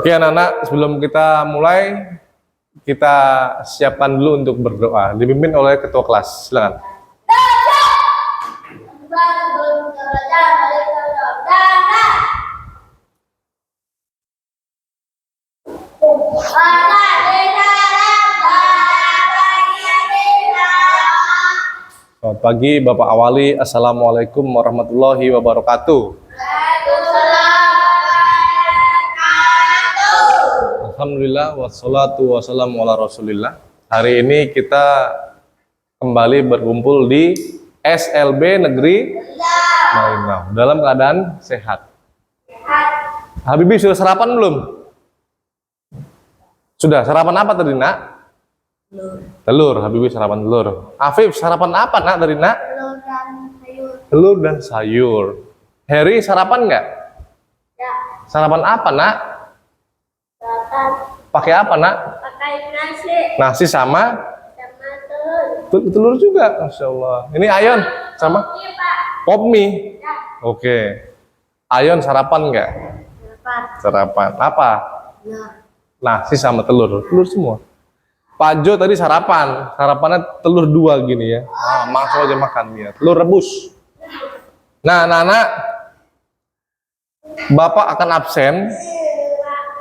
Oke anak-anak, sebelum kita mulai, kita siapkan dulu untuk berdoa. Dipimpin oleh ketua kelas. Silakan. Selamat pagi Bapak Awali. Assalamualaikum warahmatullahi wabarakatuh. Alhamdulillah wassalatu wassalamu ala rasulillah. Hari ini kita kembali berkumpul di SLB Negeri Malinau dalam keadaan sehat. Habibie sudah sarapan belum? Sudah. Sarapan apa tadi nak? Telur. Habibie sarapan telur. Afif sarapan apa nak tadi nak? Telur dan sayur. Telur dan sayur. Harry sarapan nggak? Ya. Sarapan apa nak? Sarapan Pakai apa nak? pakai nasi Nasi sama telur. telur juga, Masya Allah. Ini Ayon sama Iya Pak. pop mie. Ya. Oke. Ayon sarapan nggak? Sarapan. Sarapan apa? Ya. Nasi sama telur. Telur semua. Pak Jo tadi sarapan. Sarapannya telur 2 gini ya. Langsung aja makan ya. Telur rebus. Nah, anak-anak, Bapak akan absen.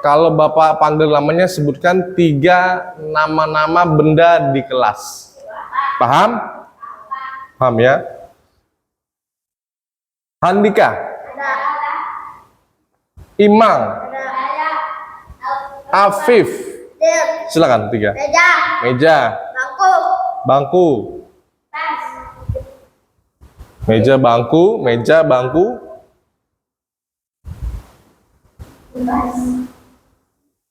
Kalau Bapak panggil namanya, sebutkan 3 nama-nama benda di kelas. Paham? Paham ya? Handika, Ada. Imang, Ada. Afif. Tim. Silakan 3. Meja. Meja, Bangku. bangku. Tas. Meja, bangku, meja, bangku.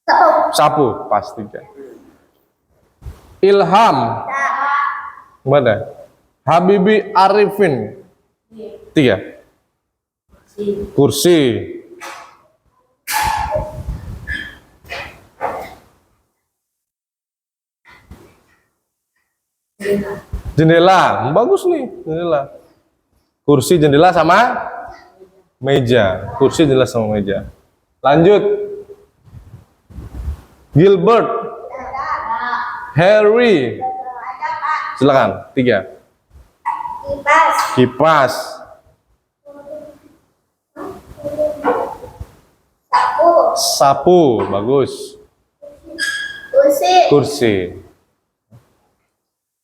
Sapu. Sapu, pasti. Ilham, mana? Habibie Arifin. 3. Kursi. Jendela, bagus nih, jendela. Kursi, jendela sama meja. Kursi, jendela sama meja. Lanjut. Gilbert, Harry. Silakan, 3. Kipas. Kipas, Sapu. sapu, bagus. Kursi. Kursi.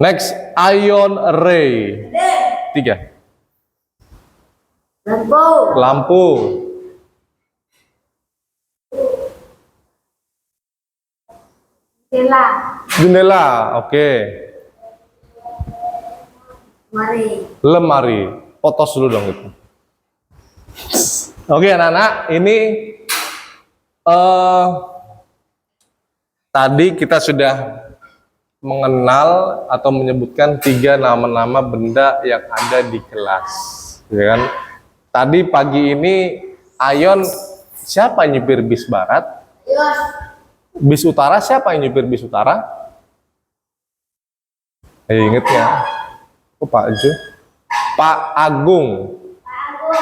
Next, Ion Ray. 3. Lampu. Lampu, Jendela. jendela, oke. Mari. Lemari, potos dulu dong itu. Oke anak-anak, ini tadi kita sudah mengenal atau menyebutkan 3 nama-nama benda yang ada di kelas, ya kan? Tadi pagi ini Ayon, siapa yang nyupir bis barat? Yos. Bis utara, siapa yang nyupir bis utara? Ingat ya? Oh, Pak Jo. Pak Agung.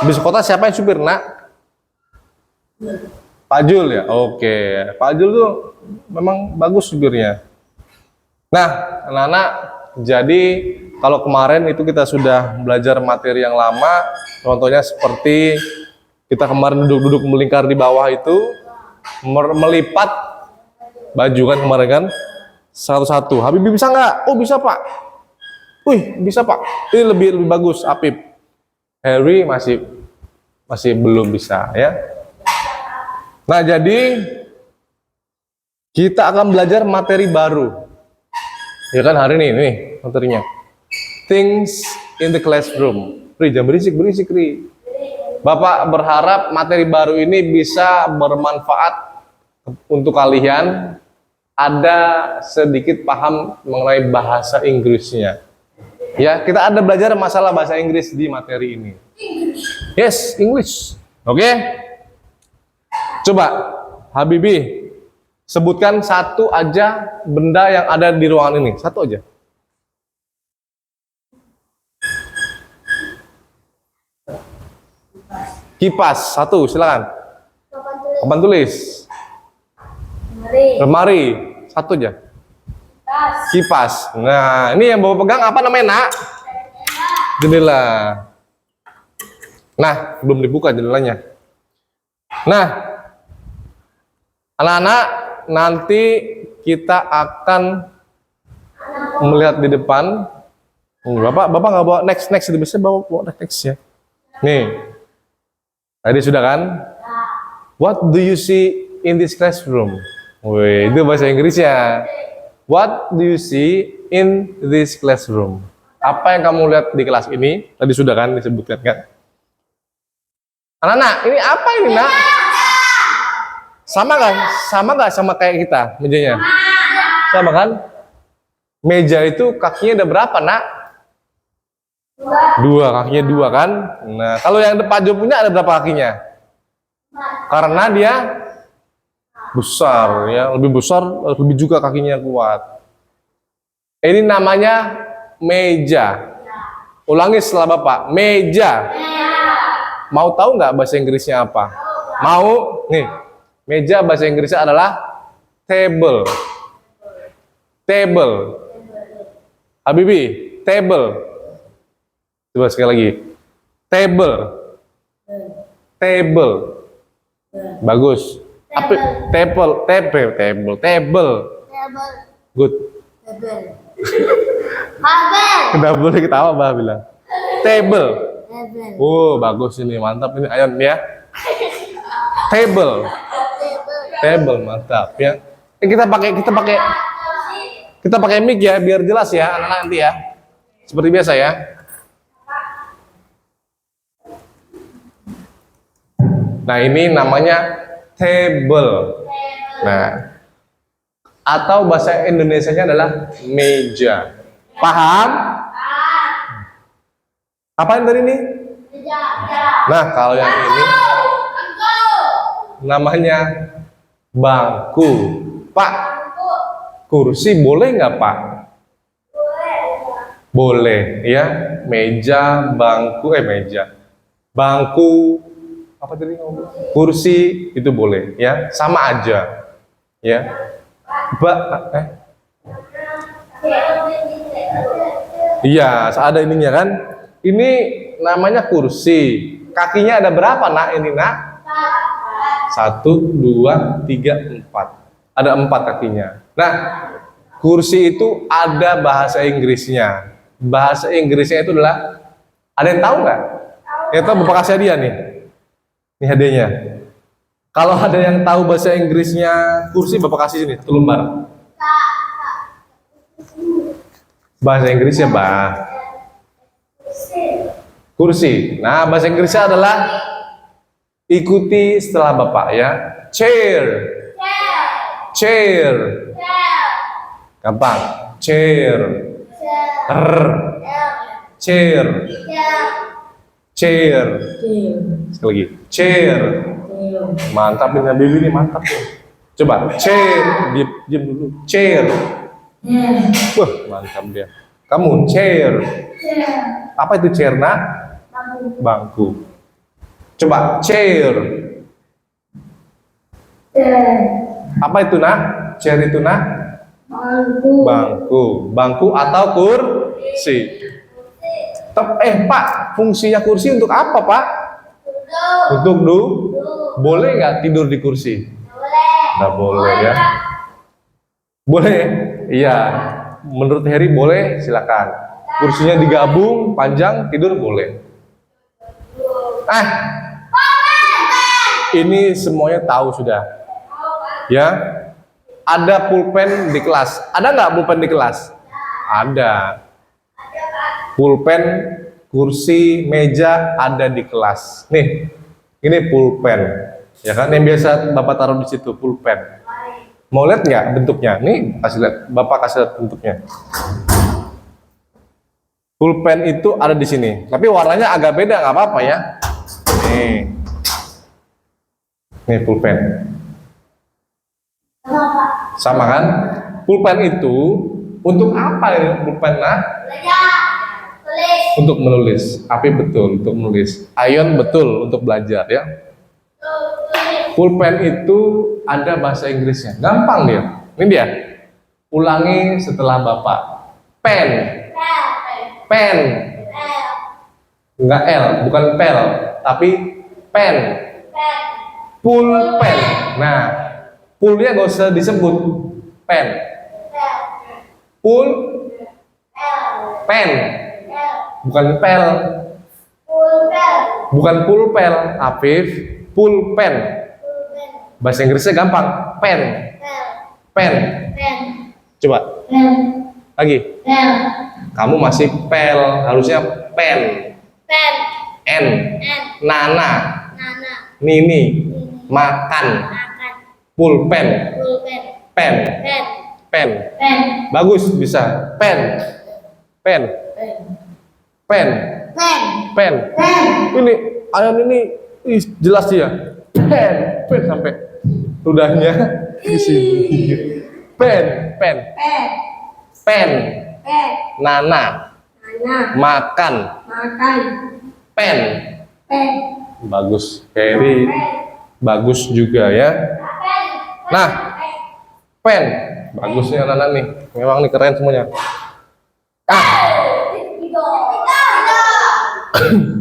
Bis kota siapa yang supir nak? Pak Jul ya? Oke. Pak Jul tuh memang bagus supirnya. Nah, anak-anak, jadi kalau kemarin itu kita sudah belajar materi yang lama, contohnya seperti kita kemarin duduk-duduk melingkar di bawah itu, melipat baju kan kemarin kan, satu-satu. Habibie bisa nggak? Oh bisa Pak. Wih bisa Pak. Ini lebih bagus, Apip. Harry masih belum bisa ya. Nah jadi kita akan belajar materi baru. Ya kan hari ini nih materinya. Things in the classroom. Ri, jangan berisik Ri. Bapak berharap materi baru ini bisa bermanfaat untuk kalian, ada sedikit paham mengenai bahasa Inggrisnya. Ya, kita ada belajar masalah bahasa Inggris di materi ini. Yes, English. Oke? Coba, Habibie, sebutkan satu aja benda yang ada di ruangan ini. Satu aja. Kipas, 1, silakan. Papan tulis. Papan tulis. Mari. Lemari. Satu aja. Tas. Kipas. Nah, ini yang bawa pegang apa namanya, Nak? Jendela. Nah, belum dibuka jendelanya. Nah, anak-anak, nanti kita akan melihat di depan. Bapak nggak bawa next itu bisa bawa next ya. Nih, tadi sudah kan? What do you see in this classroom? Wih, itu bahasa Inggris ya. What do you see in this classroom? Apa yang kamu lihat di kelas ini? Tadi sudah kan disebutkan kan? Anak-anak, ini apa ini, Nak? Sama kan? Sama nggak sama kayak kita mejanya? Sama kan? Meja itu kakinya ada berapa, Nak? Dua, kakinya dua kan? Nah, kalau yang depan Jo punya ada berapa kakinya? Karena dia besar ya, lebih besar, lebih juga kakinya kuat. Ini namanya meja. Ulangi setelah Bapak, meja. Mau tahu nggak bahasa Inggrisnya apa? Mau? Nih, meja bahasa Inggrisnya adalah table. Table. Habibi, table. Coba sekali lagi. Table. Table. Bagus. Apa? Table. Table. Good. Table. Habel. Tidak boleh ketawa, Bah bilang. Table. Table. Oh, bagus ini, mantap ini. Ayo ya. Table. Table, mantap ya. Kita pakai mic ya, biar jelas ya, anak-anak nanti ya. Seperti biasa ya. Nah, ini namanya table. Nah, atau bahasa Indonesianya adalah meja. Paham? Apa yang tadi nih? Nah, kalau yang ini namanya bangku. Pak, kursi boleh nggak, Pak? Boleh, ya. Meja, bangku, meja. Bangku, apa tadi ngomong? Kursi itu boleh, ya. Sama aja. Ya. Iya, ada ininya kan? Ini namanya kursi. Kakinya ada berapa, Nak? Ini, Nak? 1, 2, 3, 4. Ada 4 kakinya. Nah, kursi itu ada bahasa Inggrisnya. Bahasa Inggrisnya itu adalah, ada yang tahu nggak? Yang tahu Bapak kasih hadiah nih. Ini hadiahnya. Kalau ada yang tahu bahasa Inggrisnya kursi, Bapak kasih sini 1 lembar. Bahasa Inggrisnya, Bah. Kursi. Nah, bahasa Inggrisnya adalah, ikuti setelah Bapak ya. Chair. Chair. Gampang. Chair. Chair. Chair. Sekali lagi. Chair. Mantap ini Bibi ini, mantap. Coba chair, diam dulu. Chair. Wah, mantap dia. Kamu chair. Apa itu chair, Nak? Bangku. Coba chair. Apa itu, Nak? Chair itu, Nak? Bangku. Bangku atau kursi. Pak, fungsinya kursi untuk apa, Pak? Untuk boleh nggak tidur di kursi? Nggak boleh ya. Boleh? Iya. Menurut Heri boleh, silakan. Kursinya digabung, panjang, tidur boleh. Ini semuanya tahu sudah. Ya. Ada pulpen di kelas. Ada nggak pulpen di kelas? Ada. Pulpen, kursi, meja ada di kelas. Nih, ini pulpen. Ya kan, yang biasa Bapak taruh di situ, pulpen. Mau lihat nggak bentuknya? Nih, kasih lihat. Bapak kasih lihat bentuknya. Pulpen itu ada di sini, tapi warnanya agak beda, nggak apa-apa ya. Nih pulpen. Sama kan? Pulpen itu untuk apa ya pulpen? Nah, untuk menulis. Api betul untuk menulis. Ayon betul untuk belajar ya. Pulpen itu ada bahasa Inggrisnya. Gampang dia. Ini dia. Ulangi setelah Bapak. Pen. Pen. Enggak L, bukan pel, tapi pen. Pulpen. Nah, pulnya gak usah disebut. Pen. Pul. Pen. Bukan pel. Bukan pulpen, Afif. Pulpen. Bahasa Inggrisnya gampang. Pen. Pen. Coba. Lagi. Kamu masih pel, harusnya pen. N. Nana. Nini. Makan. Pulpen. Pen. Pen. Bagus, bisa. Pen. Pen. Pen. Pen. Ini ayam ini jelas dia. Pen. Pen sampai ludahnya di sini. Pen. Pen. Pen. Nana. Makan. Pen. Bagus. Harry. Bagus juga ya. Nah, pen. Bagusnya anak-anak nih. Memang nih keren semuanya.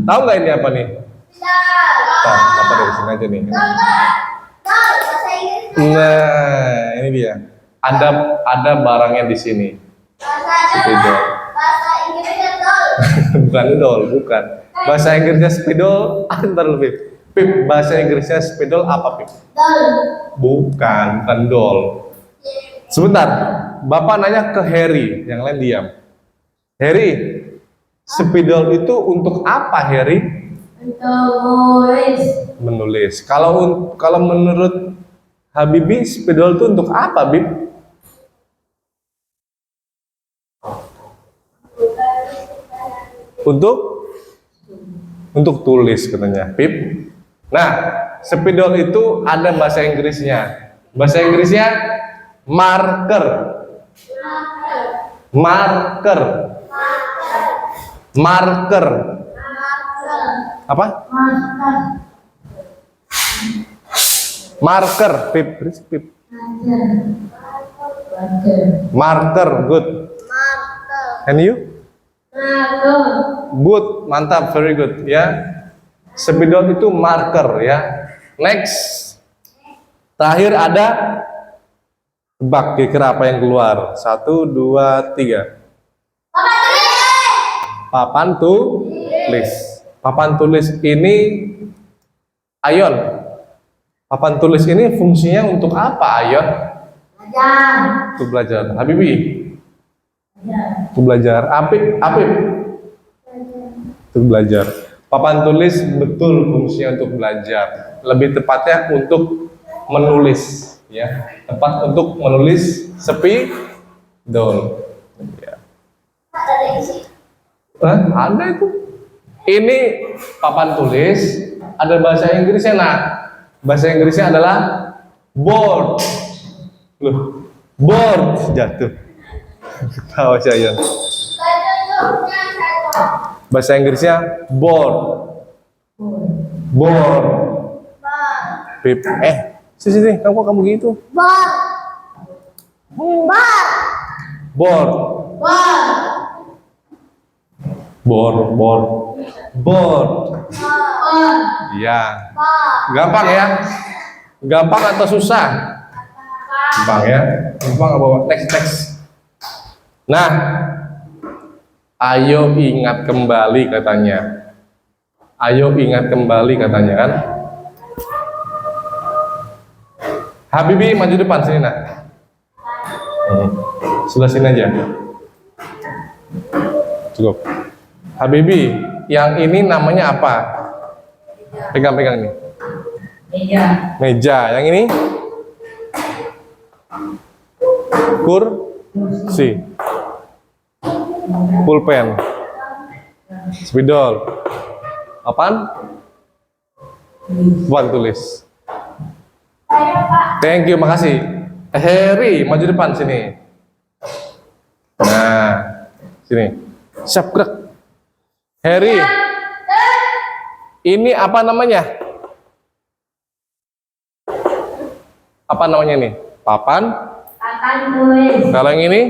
Tahu nggak ini apa nih? Nah, apa dari sini aja nih. Nah, ini dia. Ada barangnya di sini. Spidol. Bukan dol, bukan. Bahasa Inggrisnya spidol, antar lebih. Pip, bahasa Inggrisnya spidol apa, Pip? Bukan dol. Sebentar, Bapak nanya ke Harry, yang lain diam. Harry, spidol itu untuk apa, Harry? Menulis. Kalau menurut Habibi, spidol itu untuk apa, Bib? Untuk tulis katanya, Pip. Nah, spidol itu ada bahasa Inggrisnya. Bahasa Inggrisnya marker. Marker. Marker. Apa? Marker, Pip. Pip. Marker, good. And you? Good, mantap, very good ya. Spidol itu marker ya. Next. Terakhir ada tebak kira-kira apa yang keluar. 1, 2, 3. Papan tulis. Papan tulis ini Ayon. Papan tulis ini fungsinya untuk apa, Ayon? Untuk belajar. Habibi? Untuk belajar. Apip? Untuk belajar. Papan tulis betul fungsinya untuk belajar. Lebih tepatnya untuk menulis, ya. Tepat untuk menulis spidol. Ya. Ada itu. Ini papan tulis. Ada bahasa Inggrisnya, nak. Bahasa Inggrisnya adalah board. Loh, board jatuh. Tahu saya. Bahasa Inggrisnya board. Board. Pip. Sini, kamu gitu. Board. Board. Ya. Gampang ya? Gampang atau susah? Gampang ya. Gampang apa? Teks. Nah, ayo ingat kembali katanya. Ayo ingat kembali katanya kan. Habibi maju depan sini, nak. Sebelah sini aja. Cukup. Habibi, yang ini namanya apa? Pegang nih. Meja. Yang ini? Kursi. Pulpen. Spidol. Apaan? Papan tulis. Thank you, makasih. Harry, maju depan sini. Nah, sini. Siap gerak. Harry, ini apa namanya? Apa namanya nih? Papan. Papan tulis. Kalau yang ini?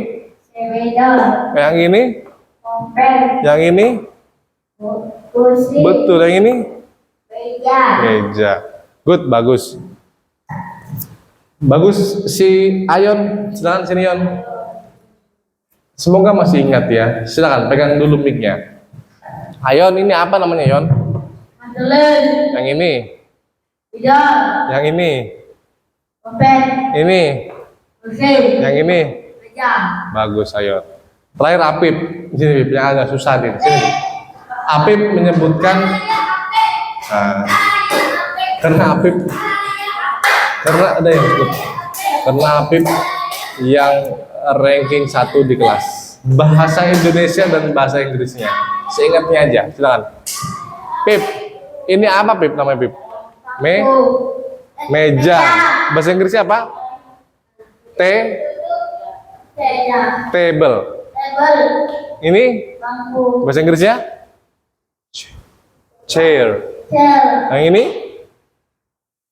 Spidol. Yang ini? Kompel. Yang ini? Kursi. Betul, yang ini? Meja. Meja. Good, bagus. Bagus si Ayon, silakan sini Yon. Semoga masih ingat ya. Silakan pegang dulu mic-nya. Ayon, ini apa namanya Yon? Mandelin. Yang ini, Spidol. yang ini, Kompel. ini, Kursi. yang ini. Meja. Bagus Ayon. Terakhir Apip, sini Pip, yang agak susah nih. Sini. Apip menyebutkan, nah, karena Apip, karena ada yang ikut, karena Apip yang ranking 1 di kelas bahasa Indonesia dan bahasa Inggrisnya. Seingatnya aja, silakan. Pip, ini apa Pip namanya Pip? Meja. Bahasa Inggrisnya apa? Meja. Table. Table. Ini Bangku. bahasa Inggrisnya? Chair. Chair. Yang ini?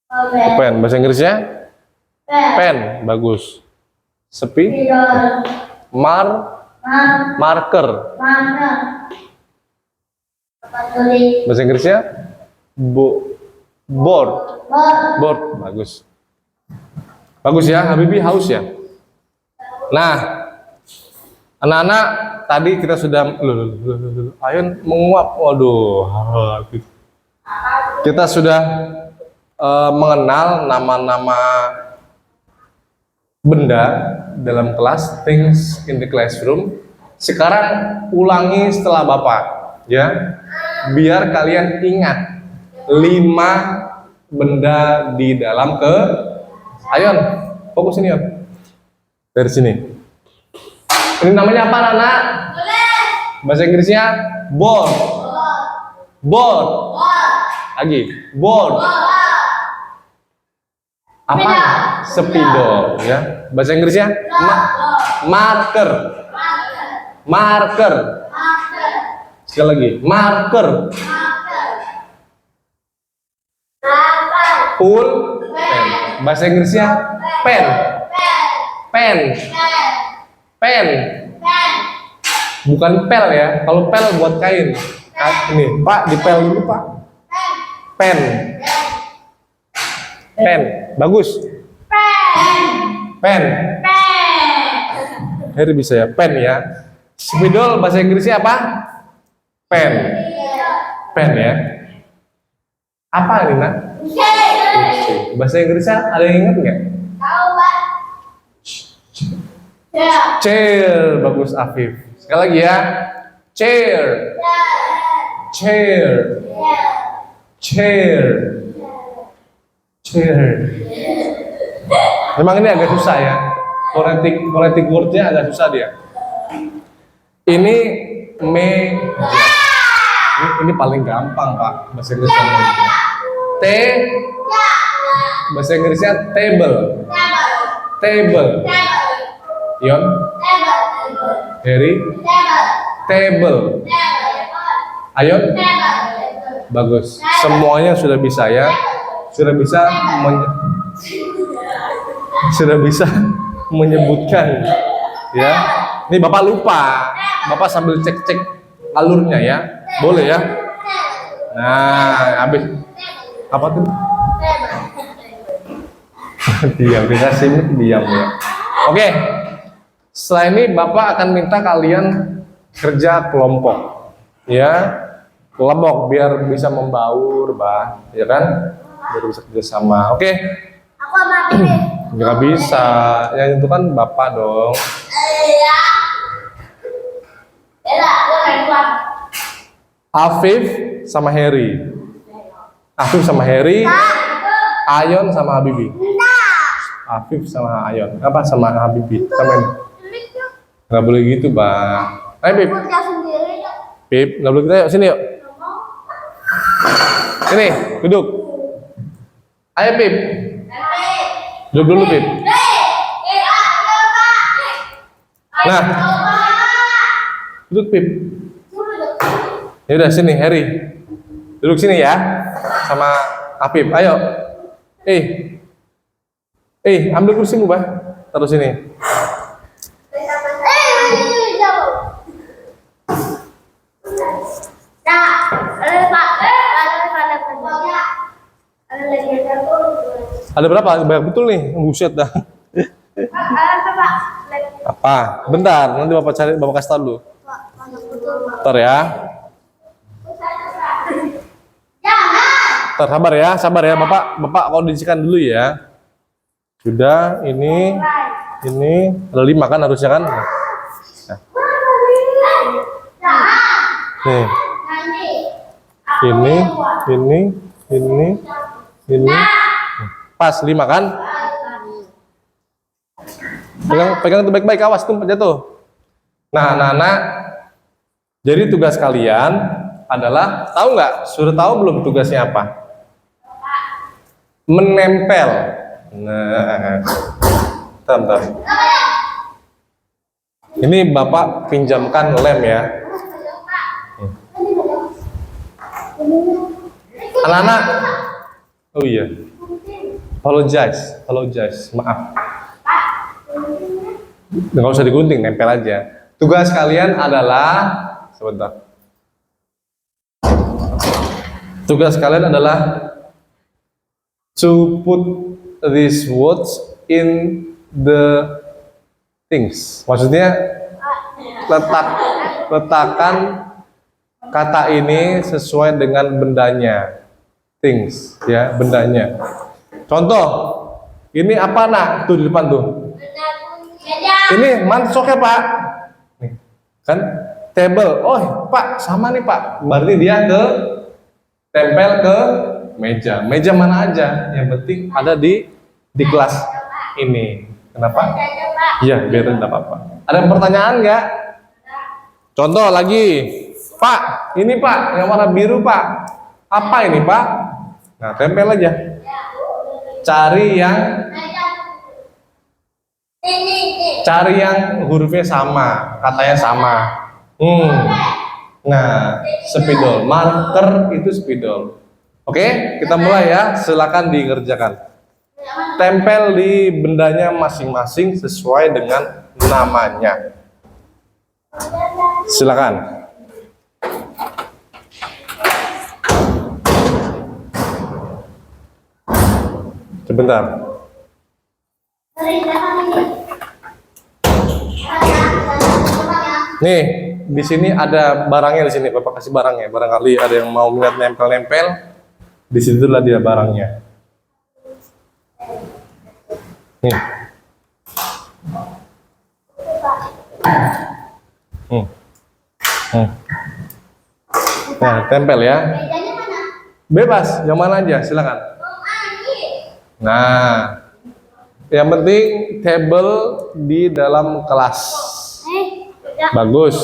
Kompel. Pen. Bahasa Inggrisnya? Pen. Pen. Bagus. Sepi. Spidol. Marker. Mana? Papan tulis. Bahasa Inggrisnya? Board. Board. Bagus. Bagus ya, Habibi haus ya. Nah, anak-anak tadi kita sudah Ayon menguap. Waduh. Kita sudah mengenal nama-nama benda dalam kelas, things in the classroom. Sekarang ulangi setelah Bapak, ya. Biar kalian ingat 5 benda di dalam ke Ayon, fokus ini Yon. Dari sini. Ini namanya apa anak? Bahasa Inggrisnya board. Board. Lagi, board. Apa? Spidol, ya. Bahasa Inggrisnya marker. Marker. Sekali lagi, marker. Pen. Bahasa Inggrisnya pen. Pen. Pen. Bukan pel ya. Kalau pel buat kain. Ini, Pak, dipel dulu, Pak. Pen. Pen. Bagus. Pen. Heri bisa ya, pen ya. Spidol bahasa Inggrisnya apa? Pen. Pen ya. Apa ini, Nak? Bahasa Inggrisnya ada yang ingat nggak? Chair. Bagus Afif. Sekali lagi ya. Chair. Chair. Chair. Chair. Memang ini agak susah ya. Fonetik wordnya agak susah dia. Ini meja. Ini paling gampang Pak bahasa Inggrisnya. T. Bahasa Inggrisnya table. Table. Yon. Harry. Table. Ayon. Bagus. Semuanya sudah bisa ya. Sudah bisa menyebutkan ya. Ini Bapak lupa. Bapak sambil cek-cek alurnya ya. Boleh ya. Nah, habis apa tuh? Diam, kita simip diam ya. Oke. Setelah ini Bapak akan minta kalian kerja kelompok. Ya. Kelompok biar bisa membaur, Bah. Ya kan? Biar bisa kerja sama. Oke. Aku sama ini. Nggak bisa. Yang itu kan Bapak dong. Afif sama Harry. Afif sama Harry. Ayon sama Habibi. Afif sama Ayon. Apa sama Habibi? Sama ini. Nggak boleh gitu, Bang. Ayo, Pip. Pip, nggak boleh gitu. Ayo, sini yuk. Sini, duduk. Ayo, Pip. Duduk dulu, Pip. Nah. Duduk, Pip. Ya udah sini, Harry. Duduk sini ya. Sama Afif. Ayo. Ambil kursimu, Bah. Taruh sini. Jauh. Nah, ada Pak. Ada lagi satu. Ada berapa? Banyak betul nih. Buset dah. Ada Pak. Apa? Bentar, nanti Bapak cari, Bapak kasih tahu dulu. Bentar ya. Bentar, sabar ya. Bapak kondisikan dulu ya. Sudah, ini ada 5 kan harusnya kan? Nah. Nih. Ini. Pas 5 kan? Pegang itu baik-baik, awas tuh jatuh. Nah, anak-anak, jadi tugas kalian adalah, tahu nggak? Sudah tahu belum tugasnya apa? Menempel. Nah, bentar. Ini Bapak pinjamkan lem ya. Anak-anak, oh iya, apologize, maaf. Nggak usah digunting, nempel aja. Tugas kalian adalah, sebentar. Tugas kalian adalah to put these words in the things. Maksudnya letakkan kata ini sesuai dengan bendanya. Things, ya, bendanya. Contoh, ini apa nak? Tuh di depan tuh. Ini mansoknya Pak. Nih, kan table. Oh Pak, sama nih Pak. Berarti dia tempel ke meja. Meja mana aja? Yang penting ada di kelas ini. Kenapa? Iya, biar tidak apa-apa. Ada pertanyaan nggak? Contoh lagi, Pak. Ini Pak, yang warna biru Pak. Apa ini Pak? Nah, tempel aja. Cari yang hurufnya sama, katanya sama. Nah, spidol, marker itu spidol. Oke, kita mulai ya. Silakan dikerjakan. Tempel di bendanya masing-masing sesuai dengan namanya. Silakan. Sebentar. Nih, di sini ada barangnya di sini. Bapak kasih barangnya. Barangkali ada yang mau melihat nempel-nempel. Di situlah dia barangnya. Nih. Nah, tempel ya. Bebas, yang mana aja, silakan. Nah, yang penting table di dalam kelas. Bagus.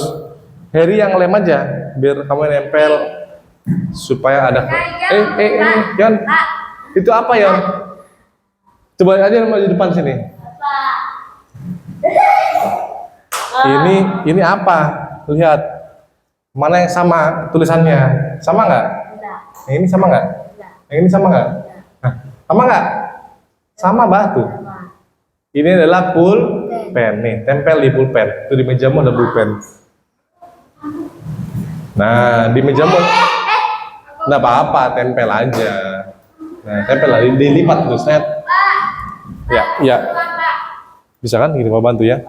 Harry yang lem aja, biar kamu nempel supaya ada. Yon, itu apa Yon? Coba aja di depan sini. Ini apa? Lihat. Mana yang sama tulisannya? Sama nggak? Yang ini sama nggak? Yang ini sama nggak? Nah, sama nggak? Sama batu. Ini adalah pulpen nih, tempel di pulpen. Itu di mejamu ada pulpen. Nah, di mejamu nggak apa-apa, tempel aja. Nah, tempel lah, dilipat tuh, set. Ya. Bisa kan? Ini mau bantu ya.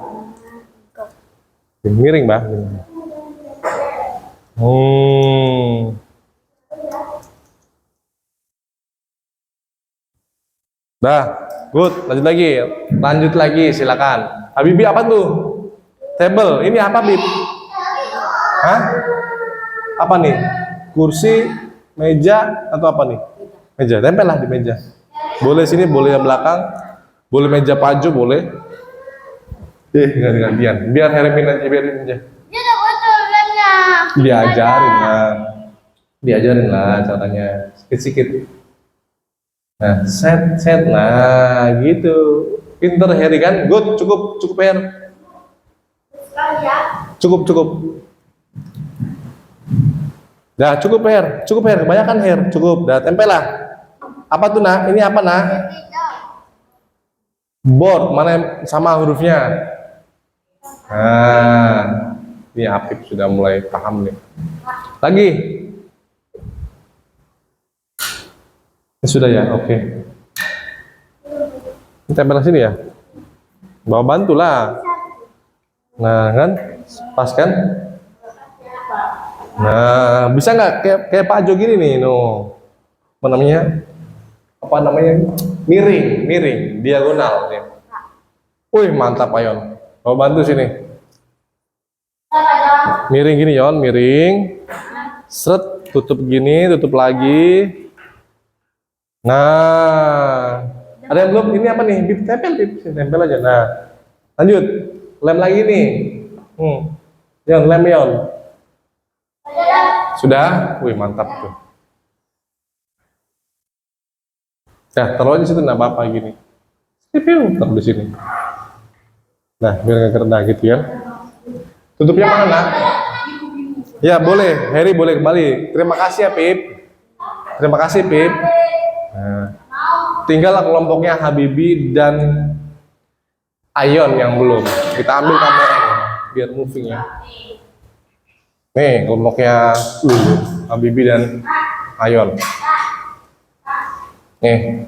Miring, Mbak. Dah, good. Lanjut lagi, silakan. Habibi apa tuh? Table. Ini apa, Bib? Hah? Apa nih? Kursi, meja, atau apa nih? Meja. Tempel lah di meja. Boleh sini, boleh yang belakang. Boleh meja paju, boleh. Gantian. Biar Hermin aja, biarin aja. Dia udah bocor lemnya. Diajarin lah caranya. Sikit-sikit. Nah, set. Nah, gitu. Pinter Harry kan? Good, cukup Her. Cukup. Dah, cukup Her. Kebanyakan Her. Cukup. Dah, tempel lah. Apa tuh, Nak? Ini apa, Nak? Board, mana yang sama hurufnya? Nah, ini Apip sudah mulai paham nih. Lagi. Ini sudah ya, oke. Ini tempel sini ya. Bawa bantulah. Nah, kan? Pas kan? Nah, bisa nggak kayak Pak Jo gini nih, no. Apa namanya? Miring, diagonal nih. Wih, mantap Ayon. Bawa bantu sini. Miring gini, Yon, miring. Seret, tutup gini, tutup lagi. Nah, ada yang belum? Ini apa nih? Bib, tempel aja. Nah, lanjut. Lem lagi nih. Yon, lem Yon. Sudah? Wih, mantap tuh. Nah, taruh aja situ, nggak apa-apa gini. Taruh di sini. Nah, biar nggak kena gitu ya. Tutupnya mana, nak? Ya, boleh. Harry boleh kembali. Terima kasih ya, Pip. Terima kasih, Pip. Nah, tinggal kelompoknya Habibi dan Ayon yang belum. Kita ambil kameranya biar moving ya. Nih, kelompoknya Habibi dan Ayon. Nih.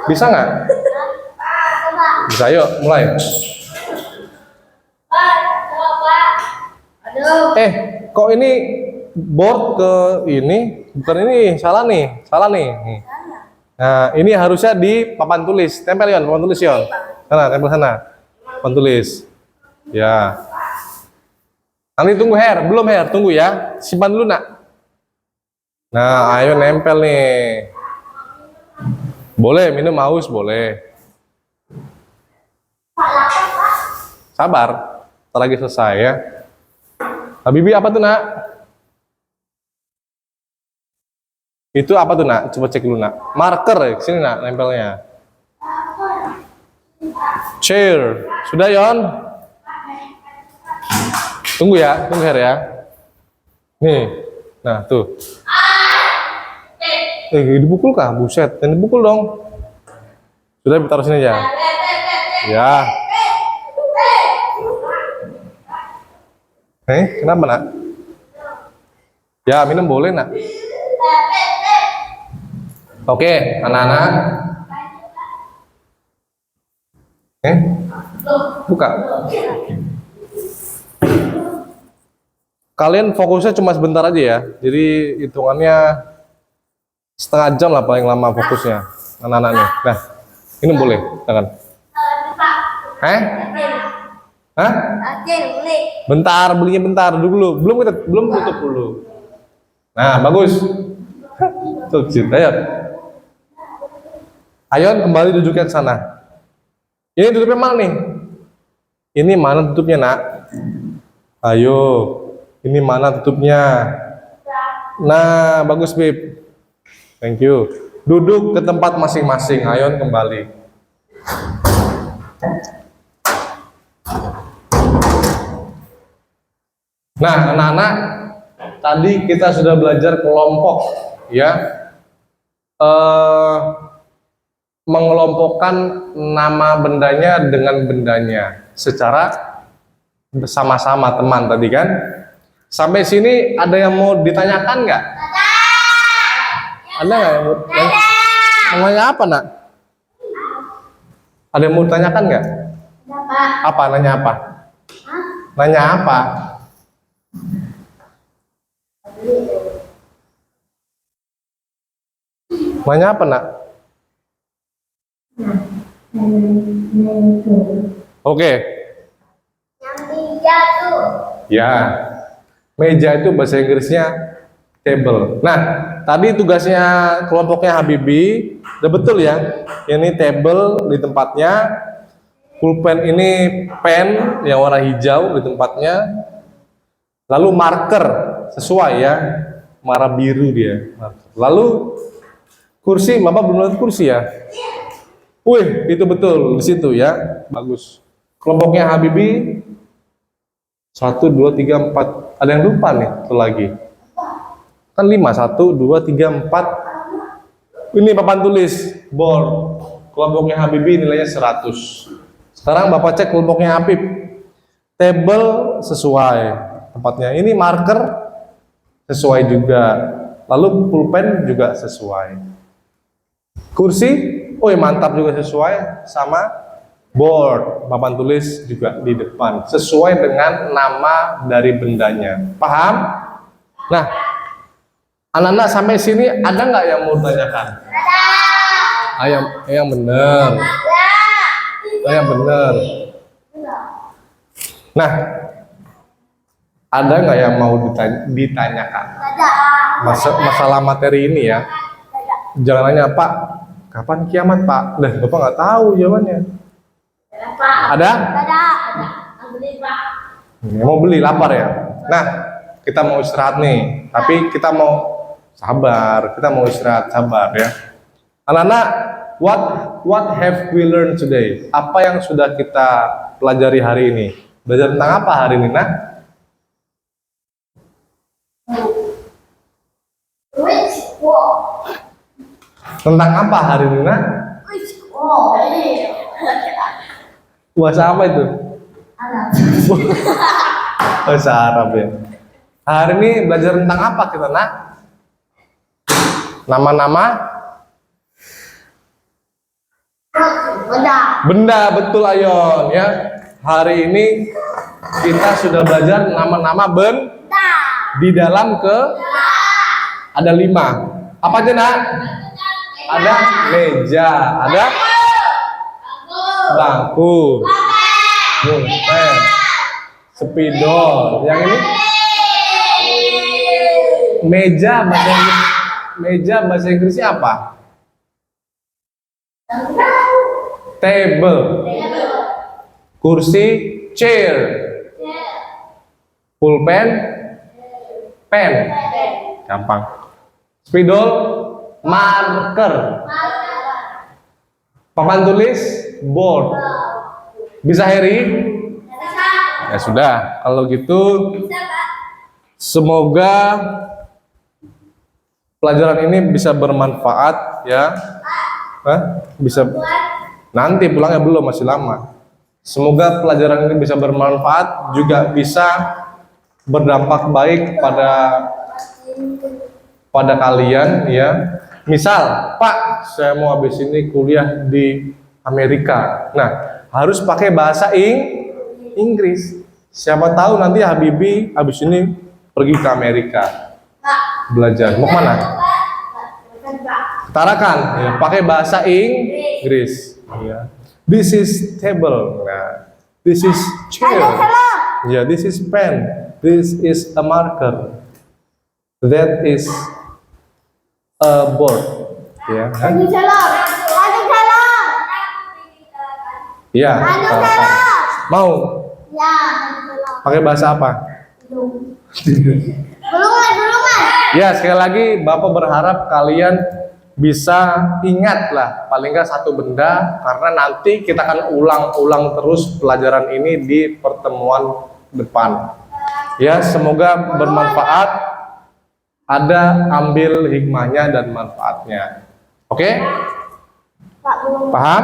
Bisa nggak? Bisa, yuk mulai. Kok ini board ke ini? Bukan ini, salah nih. Nah, ini harusnya di papan tulis. Tempel Yon, papan tulis Yon. Sana, tempel sana. Papan tulis. Ya. Nanti tunggu belum tunggu ya. Simpan dulu nak. Nah, ayo nempel nih. Boleh minum haus, boleh. Sabar, ntar lagi selesai ya. Habibi apa tuh nak? Itu apa tuh nak? Coba cek dulu nak. Marker ya, sini nak nempelnya. Chair, sudah Yon? Tunggu ya, tunggu Her ya. Nih, nah tuh. Dipukul kah? Buset, dan dipukul dong. Sudah, taruh sini aja. Ya. Kenapa nak? Ya, minum boleh nak. Oke, anak-anak. Buka. Kalian fokusnya cuma sebentar aja ya. Jadi hitungannya setengah jam lah paling lama fokusnya anak-anaknya. Nah, ini boleh, jangan. Hah? Bentar, belinya bentar dulu. Belum tutup dulu. Nah, bagus. Tuh, ayo. Ayon kembali duduknya ke sana. Ini tutupnya mana nih? Ini mana tutupnya, nak? Ayo. Ini mana tutupnya? Nah, bagus, Bib. Thank you. Duduk ke tempat masing-masing. Ayon kembali. Nah, anak-anak, tadi kita sudah belajar kelompok, ya. Mengelompokkan nama bendanya dengan bendanya secara bersama-sama teman tadi kan. Sampai sini ada yang mau ditanyakan nggak? Ada nggak yang mau? Namanya apa nak? Ada yang mau ditanyakan nggak? Apa? Nanya apa? Nanya apa? Nanya apa nak? Oke. Yang meja tuh. Ya. Meja itu bahasa Inggrisnya table. Nah, tadi tugasnya kelompoknya Habibi, udah betul ya. Ini table di tempatnya, pulpen ini pen yang warna hijau di tempatnya, lalu marker sesuai ya, warna biru dia. Lalu kursi, Bapak belum lihat kursi ya? Wih, itu betul di situ ya, bagus. Kelompoknya Habibi 1, 2, 3, 4. Ada yang lupa nih, satu lagi. Kan 5, 1, 2, 3, 4, Ini papan tulis, board. Kelompoknya Habibie nilainya 100. Sekarang Bapak cek kelompoknya Apip. Table sesuai tempatnya. Ini marker sesuai juga. Lalu pulpen juga sesuai. Kursi, oh ya mantap juga sesuai sama board. Papan tulis juga di depan. Sesuai dengan nama dari bendanya. Paham? Nah, anak-anak sampai sini ada nggak yang mau tanyakan? Yang benar. Yang benar. Nah, ada nggak yang mau ditanyakan? Masalah materi ini ya. Jangan nanya, Pak, kapan kiamat, Pak? Lah, Bapak nggak tahu jawabannya. Ada? Mau beli, lapar ya? Nah, kita mau istirahat nih. Tapi kita mau sabar. Kita mau istirahat, sabar ya. Anak-anak, what have we learned today? Apa yang sudah kita pelajari hari ini? Belajar tentang apa hari ini, Nak? Tentang apa hari ini, Nak? Bahasa apa itu? Bahasa Arab ya. Hari ini belajar tentang apa kita, Nak? Nama-nama? Benda, betul Ayon ya. Hari ini kita sudah belajar nama-nama benda. Di dalam ada 5. Apa aja, Nak? Ada meja, ada bangku, pulpen, spidol. Yang ini meja bahasa Inggrisnya apa? Table. Kursi, chair. Pulpen, pen. Gampang. Spidol, marker. Papan tulis, board. Bisa Heri? Ya sudah. Kalau gitu, semoga pelajaran ini bisa bermanfaat ya. Bisa. Nanti pulangnya belum, masih lama. Semoga pelajaran ini bisa bermanfaat, juga bisa berdampak baik pada kalian ya. Misal, Pak, saya mau habis ini kuliah di Amerika. Nah, harus pakai bahasa Inggris. Siapa tahu nanti Habibie habis ini pergi ke Amerika belajar. Mau kemana? Tarakan, ya, pakai bahasa Inggris. Ya. This is table. Nah, this is chair. Ya, this is pen. This is a marker. That is a board. Ya. Ya. Mau? Pakai bahasa apa? Ya, sekali lagi Bapak berharap kalian bisa ingatlah paling nggak satu benda, karena nanti kita akan ulang-ulang terus pelajaran ini di pertemuan depan. Ya, semoga bermanfaat, ada ambil hikmahnya dan manfaatnya. Oke? Paham?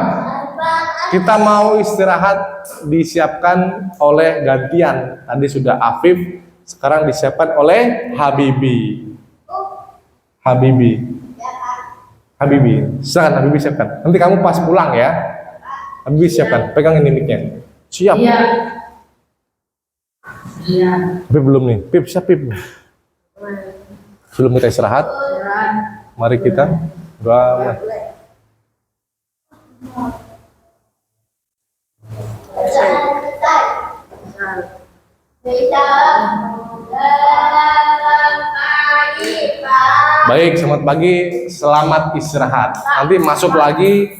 Kita mau istirahat, disiapkan oleh gantian. Tadi sudah Afif, sekarang disiapkan oleh Habibie. Habibie, silakan Habibie siapkan. Nanti kamu pas pulang ya. Habibie siapkan, pegang ini mic-nya. Siap. Iya. Pip belum nih. Pip, siap Pip. Sebelum kita istirahat, mari kita doa. Baik, selamat pagi, selamat istirahat. Nanti masuk lagi.